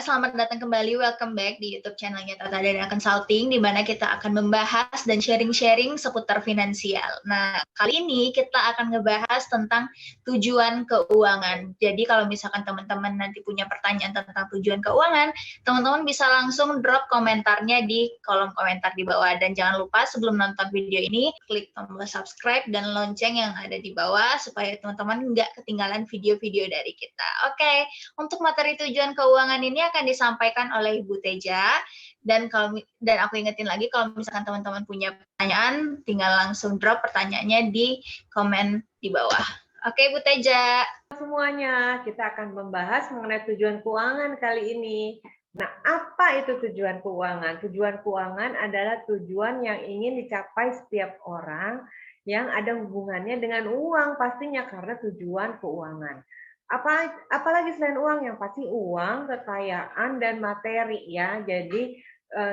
selamat datang kembali, welcome back di YouTube channelnya Tata Dana Consulting, di mana kita akan membahas dan sharing-sharing seputar finansial. Nah, kali ini kita akan ngebahas tentang tujuan keuangan. Jadi kalau misalkan teman-teman nanti punya pertanyaan tentang tujuan keuangan, teman-teman bisa langsung drop komentarnya di kolom komentar di bawah. Dan jangan lupa sebelum nonton video ini, klik tombol subscribe dan lonceng yang ada di bawah, supaya teman-teman nggak ketinggalan video-video dari kita. Oke. Untuk materi tujuan keuangan ini akan disampaikan oleh Ibu Teja, dan aku ingetin lagi kalau misalkan teman-teman punya pertanyaan, tinggal langsung drop pertanyaannya di komen di bawah. Oke, Ibu Teja. Semuanya, kita akan membahas mengenai tujuan keuangan kali ini. Nah, apa itu tujuan keuangan? Tujuan keuangan adalah tujuan yang ingin dicapai setiap orang yang ada hubungannya dengan uang pastinya, karena tujuan keuangan. Apalagi selain uang, yang pasti uang, kekayaan, dan materi ya. Jadi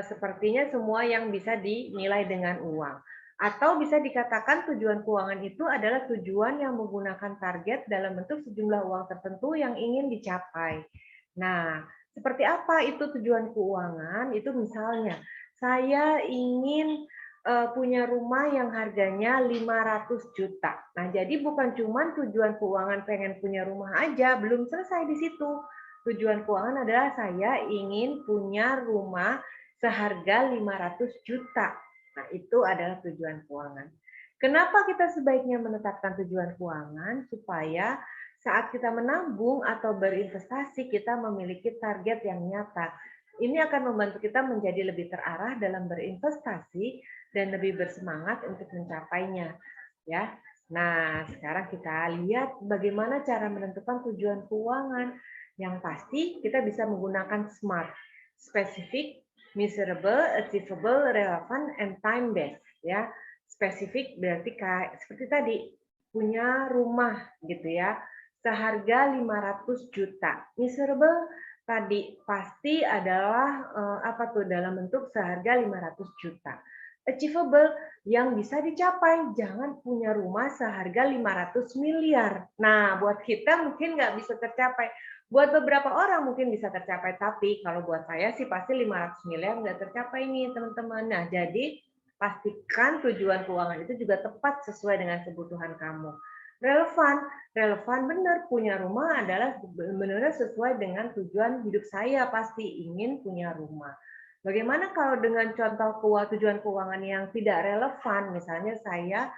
sepertinya semua yang bisa dinilai dengan uang. Atau bisa dikatakan tujuan keuangan itu adalah tujuan yang menggunakan target dalam bentuk sejumlah uang tertentu yang ingin dicapai. Nah, seperti apa itu tujuan keuangan? Itu misalnya, saya ingin punya rumah yang harganya 500 juta. Nah, jadi bukan cuma tujuan keuangan pengen punya rumah aja, belum selesai di situ. Tujuan keuangan adalah saya ingin punya rumah seharga 500 juta. Nah, itu adalah tujuan keuangan. Kenapa kita sebaiknya menetapkan tujuan keuangan? Supaya saat kita menabung atau berinvestasi, kita memiliki target yang nyata. Ini akan membantu kita menjadi lebih terarah dalam berinvestasi dan lebih bersemangat untuk mencapainya. Ya. Nah, sekarang kita lihat bagaimana cara menentukan tujuan keuangan. Yang pasti kita bisa menggunakan SMART, spesifik, measurable, achievable, relevant, and time-based. Ya, spesifik berarti kayak seperti tadi, punya rumah gitu ya, seharga 500 juta. Measurable tadi pasti adalah apa tuh, dalam bentuk seharga 500 juta. Achievable yang bisa dicapai, jangan punya rumah seharga 500 miliar. Nah, buat kita mungkin nggak bisa tercapai. Buat beberapa orang mungkin bisa tercapai, tapi kalau buat saya sih pasti 500 miliar nggak tercapai nih teman-teman. Nah, jadi pastikan tujuan keuangan itu juga tepat sesuai dengan kebutuhan kamu. Relevan benar, punya rumah adalah benar sesuai dengan tujuan hidup saya, pasti ingin punya rumah. Bagaimana kalau dengan contoh tujuan keuangan yang tidak relevan, misalnya saya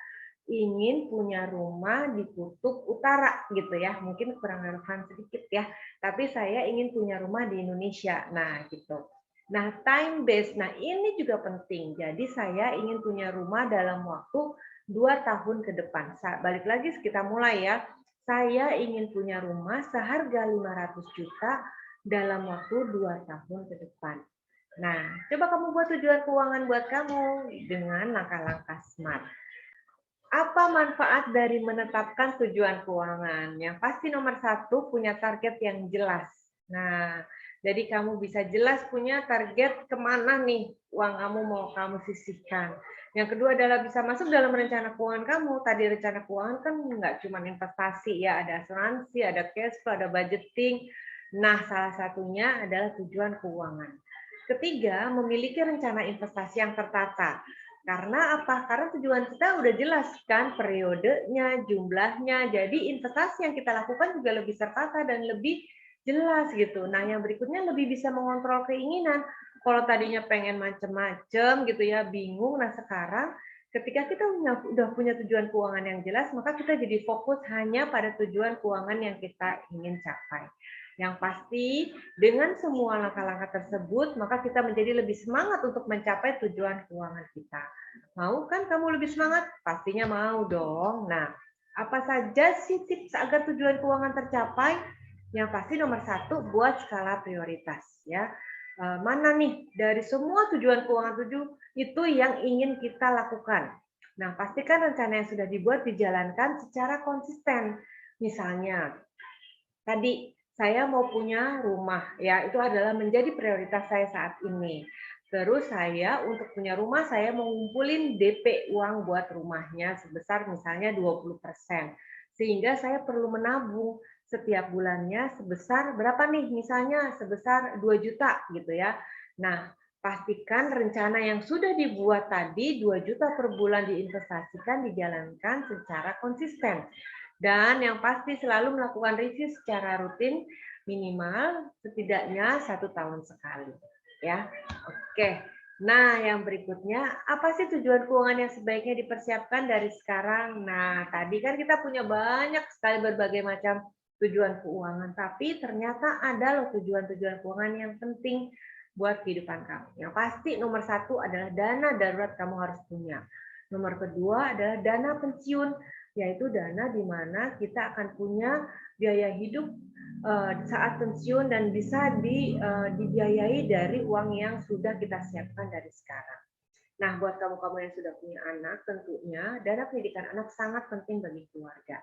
ingin punya rumah di kutub utara gitu ya, mungkin kurang relevan sedikit ya, tapi saya ingin punya rumah di Indonesia, nah gitu. Nah, time based, nah ini juga penting. Jadi saya ingin punya rumah dalam waktu 2 tahun ke depan. Balik lagi kita mulai ya. Saya ingin punya rumah seharga 500 juta dalam waktu 2 tahun ke depan. Nah, coba kamu buat tujuan keuangan buat kamu dengan langkah-langkah SMART. Apa manfaat dari menetapkan tujuan keuangan? Yang pasti nomor 1, punya target yang jelas. Nah, jadi kamu bisa jelas punya target kemana nih uang kamu mau kamu sisihkan. Yang kedua adalah bisa masuk dalam rencana keuangan kamu. Tadi rencana keuangan kan nggak cuma investasi ya, ada asuransi, ada cash flow, ada budgeting. Nah, salah satunya adalah tujuan keuangan. Ketiga, memiliki rencana investasi yang tertata. Karena apa? Karena tujuan kita udah jelas kan, periodenya, jumlahnya. Jadi investasi yang kita lakukan juga lebih tertata dan lebih jelas gitu. Nah, yang berikutnya lebih bisa mengontrol keinginan. Kalau tadinya pengen macem-macem gitu ya, bingung. Nah, sekarang ketika kita udah punya tujuan keuangan yang jelas, maka kita jadi fokus hanya pada tujuan keuangan yang kita ingin capai. Yang pasti, dengan semua langkah-langkah tersebut, maka kita menjadi lebih semangat untuk mencapai tujuan keuangan kita. Mau kan kamu lebih semangat? Pastinya mau dong. Nah, apa saja sih tips agar tujuan keuangan tercapai? Yang pasti nomor 1, buat skala prioritas. Ya, mana nih dari semua tujuan keuangan itu yang ingin kita lakukan? Nah, pastikan rencana yang sudah dibuat dijalankan secara konsisten. Misalnya, tadi saya mau punya rumah, ya itu adalah menjadi prioritas saya saat ini. Terus saya untuk punya rumah, saya mau ngumpulin DP uang buat rumahnya sebesar misalnya 20%. Sehingga saya perlu menabung setiap bulannya sebesar berapa nih? Misalnya sebesar 2 juta gitu ya. Nah, pastikan rencana yang sudah dibuat tadi 2 juta per bulan diinvestasikan, dijalankan secara konsisten. Dan yang pasti selalu melakukan review secara rutin minimal setidaknya 1 tahun sekali. Ya, oke. Nah, yang berikutnya, apa sih tujuan keuangan yang sebaiknya dipersiapkan dari sekarang? Nah, tadi kan kita punya banyak sekali berbagai macam tujuan keuangan, tapi ternyata ada loh tujuan-tujuan keuangan yang penting buat kehidupan kamu. Yang pasti nomor 1 adalah dana darurat kamu harus punya. Nomor kedua adalah dana pensiun, yaitu dana di mana kita akan punya biaya hidup saat pensiun dan bisa dibiayai dari uang yang sudah kita siapkan dari sekarang. Nah, buat kamu-kamu yang sudah punya anak, tentunya dana pendidikan anak sangat penting bagi keluarga.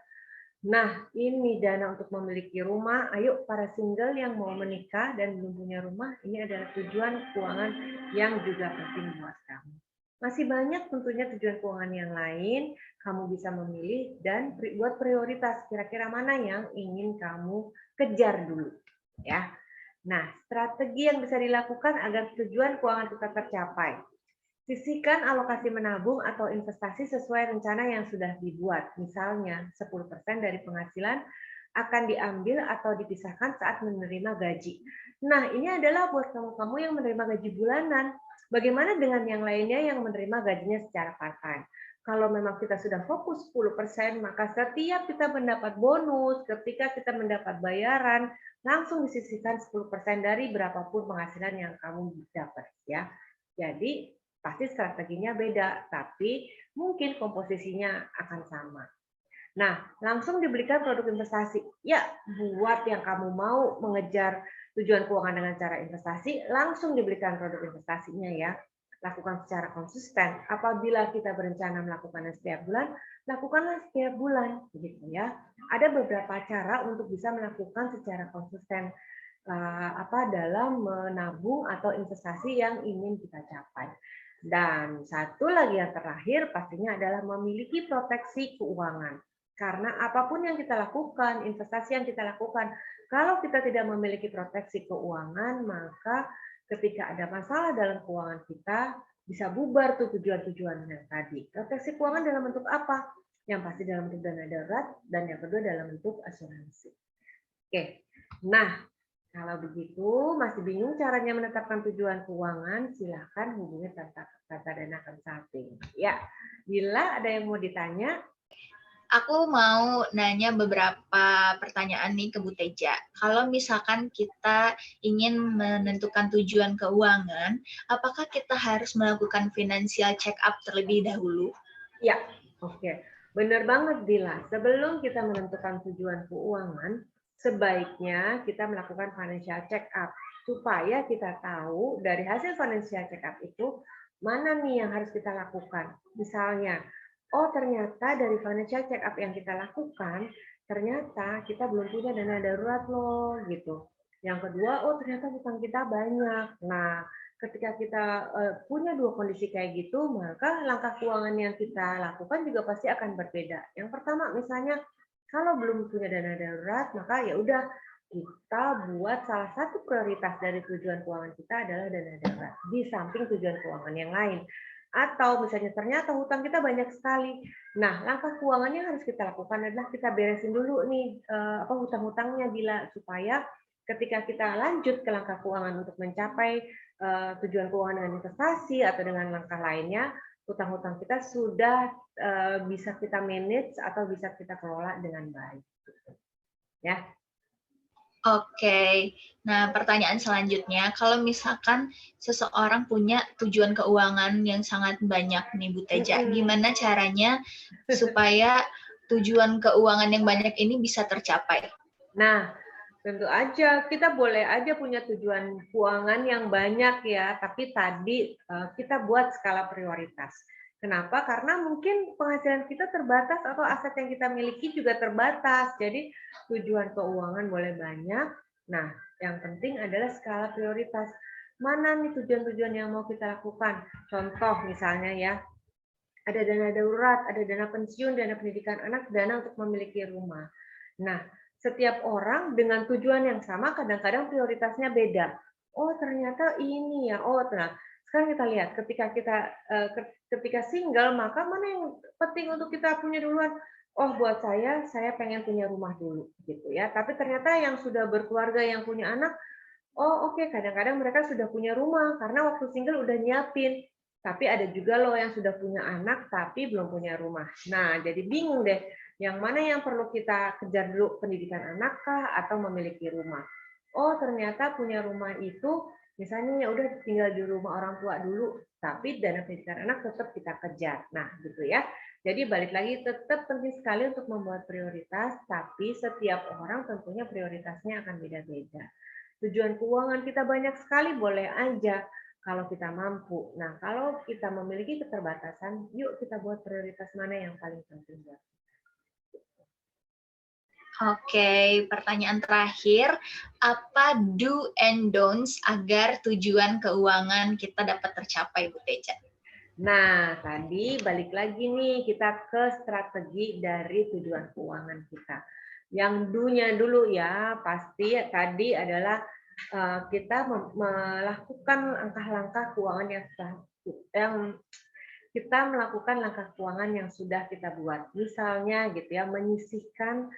Nah, ini dana untuk memiliki rumah. Ayo para single yang mau menikah dan belum punya rumah, ini adalah tujuan keuangan yang juga penting buat kamu. Masih banyak tentunya tujuan keuangan yang lain, kamu bisa memilih dan buat prioritas kira-kira mana yang ingin kamu kejar dulu, ya. Nah, strategi yang bisa dilakukan agar tujuan keuangan kita tercapai. Sisihkan alokasi menabung atau investasi sesuai rencana yang sudah dibuat. Misalnya, 10% dari penghasilan akan diambil atau dipisahkan saat menerima gaji. Nah, ini adalah buat kamu-kamu yang menerima gaji bulanan. Bagaimana dengan yang lainnya yang menerima gajinya secara part-time? Kalau memang kita sudah fokus 10%, maka setiap kita mendapat bonus, ketika kita mendapat bayaran, langsung disisihkan 10% dari berapapun penghasilan yang kamu dapat, ya. Jadi pasti strateginya beda, tapi mungkin komposisinya akan sama. Nah, langsung diberikan produk investasi. Ya, buat yang kamu mau mengejar tujuan keuangan dengan cara investasi, langsung diberikan produk investasinya ya. Lakukan secara konsisten. Apabila kita berencana melakukannya setiap bulan, lakukanlah setiap bulan, gitu ya. Ada beberapa cara untuk bisa melakukan secara konsisten dalam menabung atau investasi yang ingin kita capai. Dan satu lagi yang terakhir pastinya adalah memiliki proteksi keuangan. Karena apapun yang kita lakukan, investasi yang kita lakukan, kalau kita tidak memiliki proteksi keuangan, maka ketika ada masalah dalam keuangan kita, bisa bubar tuh tujuan-tujuannya tadi. Proteksi keuangan dalam bentuk apa? Yang pasti dalam bentuk dana darurat, dan yang kedua dalam bentuk asuransi. Oke, nah kalau begitu, masih bingung caranya menetapkan tujuan keuangan, silahkan hubungi Tata Dana Consulting. Ya, bila ada yang mau ditanya. Aku mau nanya beberapa pertanyaan nih ke Bu Teja. Kalau misalkan kita ingin menentukan tujuan keuangan, apakah kita harus melakukan financial check up terlebih dahulu? Ya, oke. Benar banget, Dila. Sebelum kita menentukan tujuan keuangan, sebaiknya kita melakukan financial check up supaya kita tahu dari hasil financial check up itu mana nih yang harus kita lakukan. Misalnya, oh ternyata dari financial check up yang kita lakukan, ternyata kita belum punya dana darurat loh gitu. Yang kedua, oh ternyata hutang kita banyak. Nah, ketika kita punya dua kondisi kayak gitu, maka langkah keuangan yang kita lakukan juga pasti akan berbeda. Yang pertama, misalnya kalau belum punya dana darurat, maka ya udah kita buat salah satu prioritas dari tujuan keuangan kita adalah dana darurat di samping tujuan keuangan yang lain. Atau misalnya ternyata hutang kita banyak sekali. Nah, langkah keuangan yang harus kita lakukan adalah kita beresin dulu nih hutang-hutangnya bila supaya ketika kita lanjut ke langkah keuangan untuk mencapai tujuan keuangan dengan investasi atau dengan langkah lainnya, hutang-hutang kita sudah bisa kita manage atau bisa kita kelola dengan baik. Ya. Oke, nah pertanyaan selanjutnya, kalau misalkan seseorang punya tujuan keuangan yang sangat banyak nih Bu Teja, gimana caranya supaya tujuan keuangan yang banyak ini bisa tercapai? Nah, tentu aja kita boleh aja punya tujuan keuangan yang banyak ya, tapi tadi kita buat skala prioritas. Kenapa? Karena mungkin penghasilan kita terbatas atau aset yang kita miliki juga terbatas. Jadi tujuan keuangan boleh banyak. Nah, yang penting adalah skala prioritas. Mana nih tujuan-tujuan yang mau kita lakukan? Contoh misalnya ya, ada dana darurat, ada dana pensiun, dana pendidikan anak, dana untuk memiliki rumah. Nah, setiap orang dengan tujuan yang sama kadang-kadang prioritasnya beda. Oh, ternyata ini ya. Oh, nah, sekarang kita lihat ketika single, maka mana yang penting untuk kita punya duluan? Oh, buat saya pengen punya rumah dulu gitu ya. Tapi ternyata yang sudah berkeluarga, yang punya anak, oh oke, kadang-kadang mereka sudah punya rumah karena waktu single udah nyiapin. Tapi ada juga loh yang sudah punya anak tapi belum punya rumah. Nah, jadi bingung deh, yang mana yang perlu kita kejar dulu, pendidikan anak kah atau memiliki rumah? Oh, ternyata punya rumah itu misalnya ya udah tinggal di rumah orang tua dulu, tapi dana pendidikan anak tetap kita kejar. Nah, gitu ya. Jadi balik lagi tetap penting sekali untuk membuat prioritas, tapi setiap orang tentunya prioritasnya akan beda-beda. Tujuan keuangan kita banyak sekali, boleh aja kalau kita mampu. Nah, kalau kita memiliki keterbatasan, yuk kita buat prioritas mana yang paling penting buat. Oke, pertanyaan terakhir, apa do and don'ts agar tujuan keuangan kita dapat tercapai, Bu Teja? Nah, tadi balik lagi nih kita ke strategi dari tujuan keuangan kita. Yang do-nya dulu ya, pasti tadi adalah kita melakukan langkah-langkah keuangan yang kita melakukan langkah keuangan yang sudah kita buat. Misalnya gitu ya, menyisihkan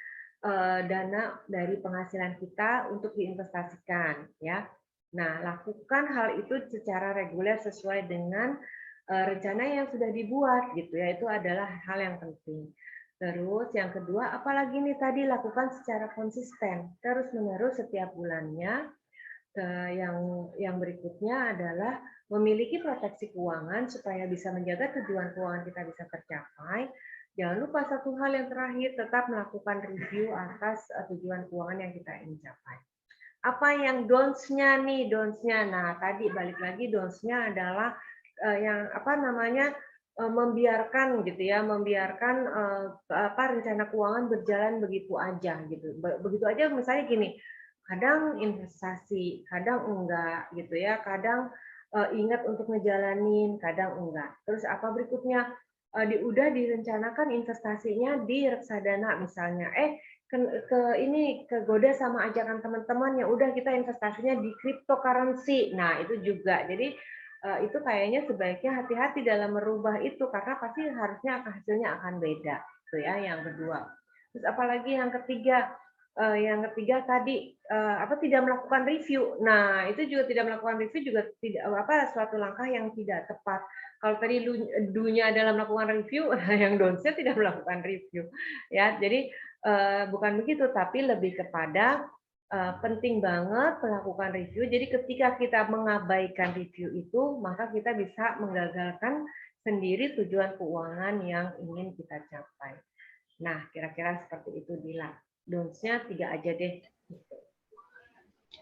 dana dari penghasilan kita untuk diinvestasikan ya. Nah, lakukan hal itu secara reguler sesuai dengan rencana yang sudah dibuat gitu ya. Itu adalah hal yang penting. Terus yang kedua, apalagi nih tadi lakukan secara konsisten, terus-menerus setiap bulannya. Yang berikutnya adalah memiliki proteksi keuangan supaya bisa menjaga tujuan keuangan kita bisa tercapai. Jangan lupa satu hal yang terakhir, tetap melakukan review atas tujuan keuangan yang kita ingin capai. Apa yang don'ts-nya nih, don'ts-nya. Nah, tadi balik lagi don'ts-nya adalah membiarkan gitu ya, membiarkan rencana keuangan berjalan begitu aja gitu. Begitu aja misalnya gini, kadang investasi, kadang enggak gitu ya, kadang ingat untuk ngejalanin, kadang enggak. Terus apa berikutnya? Udah direncanakan investasinya di reksadana misalnya, kegoda sama ajakan teman-teman, ya udah kita investasinya di cryptocurrency. Nah, itu juga. Jadi itu kayaknya sebaiknya hati-hati dalam merubah itu karena pasti harusnya hasilnya akan beda. Itu ya yang kedua. Terus apalagi yang ketiga? Yang ketiga tadi tidak melakukan review. Nah, itu juga tidak melakukan review juga tidak suatu langkah yang tidak tepat. Kalau tadi do-nya adalah melakukan review, yang don't-nya tidak melakukan review. Ya, jadi bukan begitu, tapi lebih kepada penting banget melakukan review. Jadi ketika kita mengabaikan review itu, maka kita bisa menggagalkan sendiri tujuan keuangan yang ingin kita capai. Nah, kira-kira seperti itu, Dila. Don'ts-nya 3 aja deh.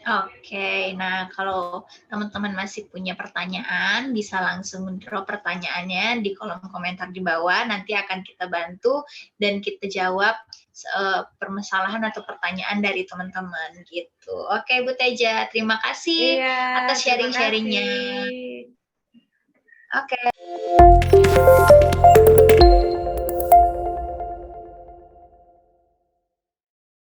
Oke, nah kalau teman-teman masih punya pertanyaan, bisa langsung drop pertanyaannya di kolom komentar di bawah. Nanti akan kita bantu dan kita jawab permasalahan atau pertanyaan dari teman-teman gitu. Oke, Bu Teja, terima kasih atas sharing-sharingnya. Oke.